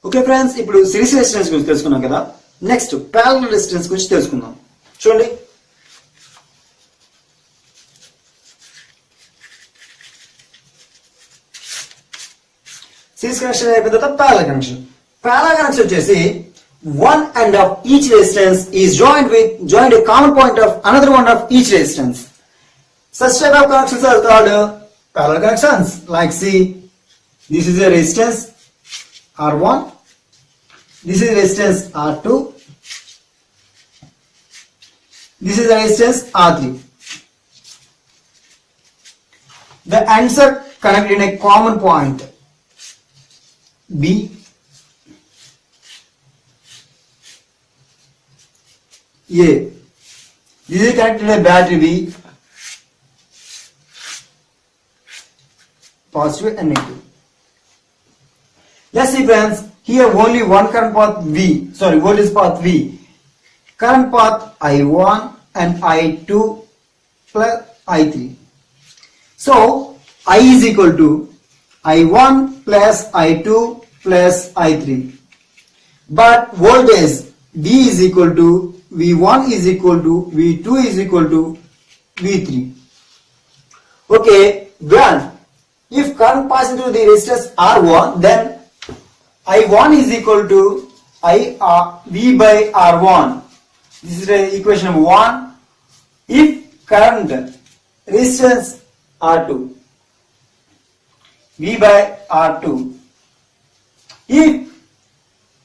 Okay friends, ఇప్పుడు series resistance గురించి తెలుసుకున్నాం కదా. నెక్స్ట్ ప్యారలల్ రెసిస్టెన్స్ గురించి తెలుసుకుందాం. చూడండి, సిరీస్ కనెక్షన్ అయిపోయిన తర్వాత ప్యారలల్ కనెక్షన్. ప్యారలల్ కనెక్షన్ వచ్చేసి one end of each resistance is joined a common point of another one of each resistance. Such type of connections are called parallel connections. Like see, this is a resistance R1, this is resistance R2, this is a resistance R3. The ends are connected in a common point B. A. This is connected to a battery B, positive and negative. Let's see friends, here only one current path voltage path V, current path I1 and I2 plus I3. So I is equal to I1 plus I2 plus I3, but voltage V is equal to V1 is equal to V2 is equal to V3. Okay, then if current passes into the resistance R1, then I1 is equal to V by R1. This is the equation number 1. If current resistance R2, V by R2. If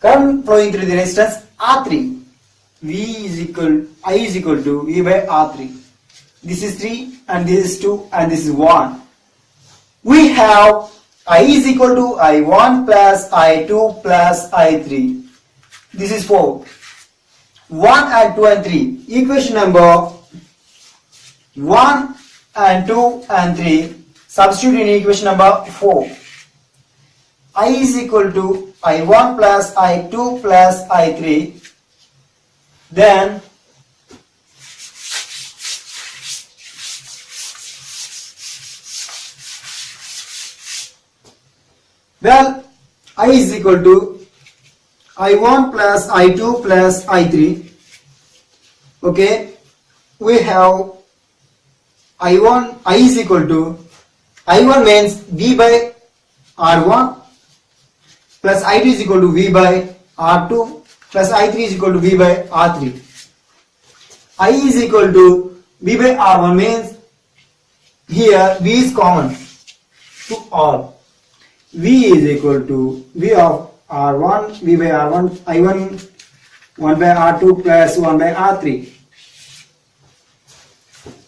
current flowing through the resistance R3, I is equal to V by R3. This is 3 and this is 2 and this is 1. We have I is equal to I1 plus I2 plus I3. This is 4. 1 and 2 and 3. Equation number 1 and 2 and 3. Substitute in equation number 4. I is equal to I1 plus I2 plus I3. Then I is equal to I1 plus I2 plus I3. Okay, we have I is equal to I1 means V by R1 plus I2 is equal to V by R2 plus I3 is equal to V by R3. I is equal to V by R1 means here V is common to all. V is equal to V of R1, V by R1, I1 1 by R2 plus 1 by R3.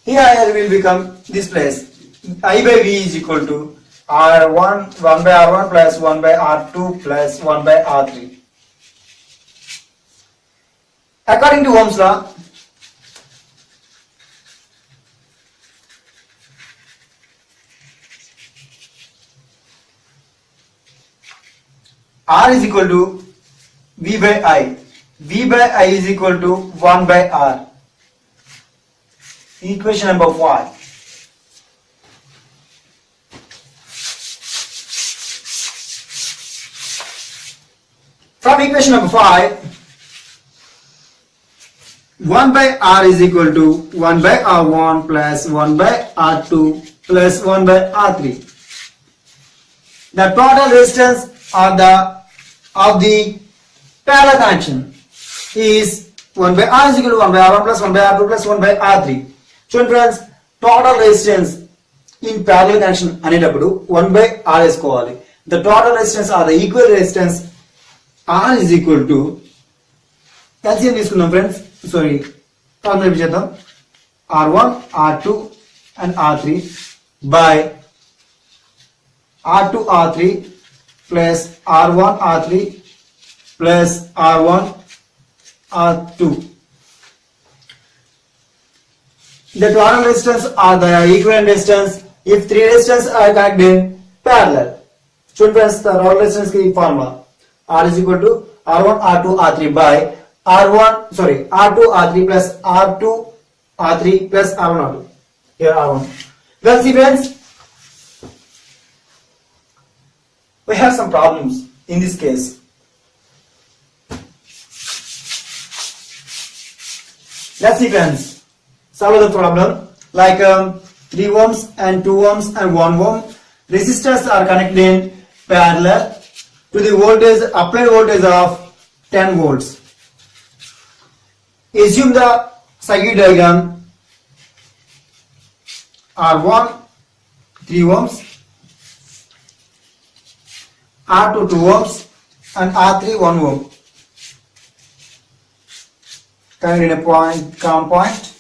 Here will become this place. I by V is equal to R1 1 by R1 plus 1 by R2 plus 1 by R3. According to Ohm's law, R is equal to V by I. V by I is equal to 1 by R. Equation number 5. From equation number 5, 1 by R is equal to 1 by R1 plus 1 by R2 plus 1 by R3. The total resistance of the parallel connection is 1 by R is equal to 1 by R1 plus 1 by R2 plus 1 by R3. So friends, total resistance in parallel connection అనేటప్పుడు 1 by R వేసుకోవాలి. The total resistance or the equal resistance R is equal to LCM తీసుకుందాం friends. Formula చేద్దాం. R1, R2 and R3 by R2, R3 plus R1, R3 plus R1, R2. The total resistance or the equivalent resistance if three resistors are connected parallel. So friends, the total resistance की formula R is equal to R1, R2, R3 by R2, R3 plus R2, R3 plus R1, R2. Here R1. Well, see friends, we have some problems in this case. Let's see friends, solve the problem. Like 3 ohms and 2 ohms and 1 ohm resistors are connected in parallel to the voltage, applied voltage of 10 volts. Assume the circuit diagram. R1 3 ohms, R2 2 ohms and R3 1 ohm. Connected in a common point.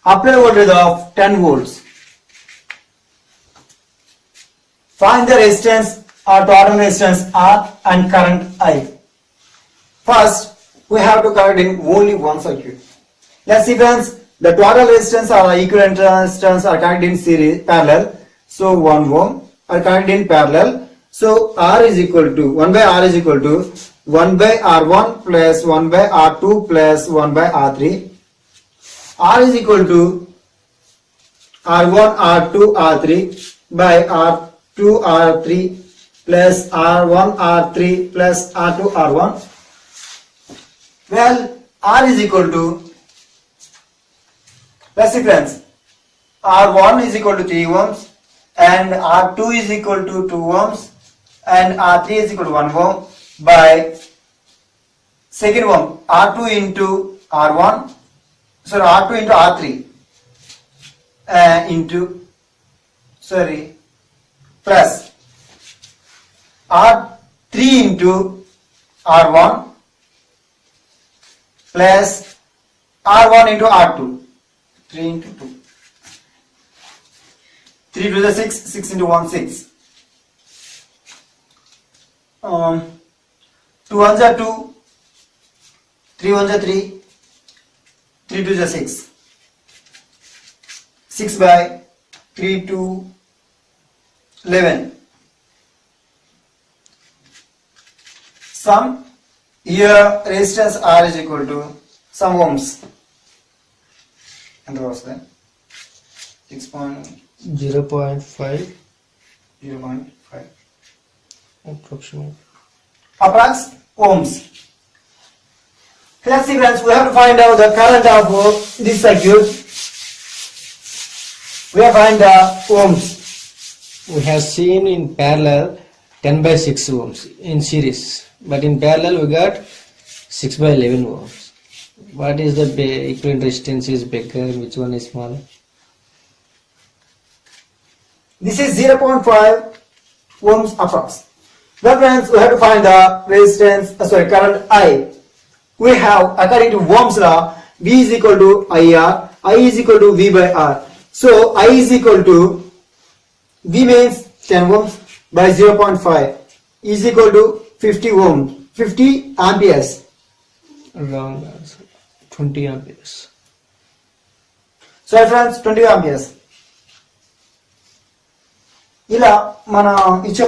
Applied voltage of 10 volts. Find the resistance or total resistance R and current I. First, we have to connect in only one circuit. Let's see friends, the total resistance or equivalent resistance are connected in series parallel. So 1 ohm are connected in parallel. So R is equal to 1 by R is equal to 1 by R1 plus 1 by R2 plus 1 by R3. R is equal to R1 R2 R3 by R2 R3 plus R1 R3 plus R2 R1. Well, R is equal to, let's see friends, R1 is equal to 3 ohms and R2 is equal to 2 ohms and R3 is equal to 1 ohm by second ohm R2 into R1, sorry R2 into R3 plus R3 into R1 plus R1 into R2, 3 into 2, 3 to the 6, 6 into 1, 6. 2 ones are 2, 3 ones are 3, 3 to the 6. 6 by 3 to 11. Sum, here resistance R is equal to some ohms. And what was that? 0.5 approximate. Approx ohms. Let's see friends, we have to find out the current of this circuit. We have to find the ohms. We have seen in parallel 10 by 6 ohms in series, but in parallel we got 6 by 11 ohms. What is the equivalent resistance is bigger, which one is smaller? This is 0.5 ohms approx. Now friends, we have to find the resistance, current I. We have, according to Ohm's law, V is equal to IR, I is equal to V by R. So I is equal to, V means 10 ohms by 0.5 is equal to 50 ohms, 50 amperes. Wrong answer. 20 amperes. Sorry friends, 20 amperes. ఇలా మన ఇచ్చే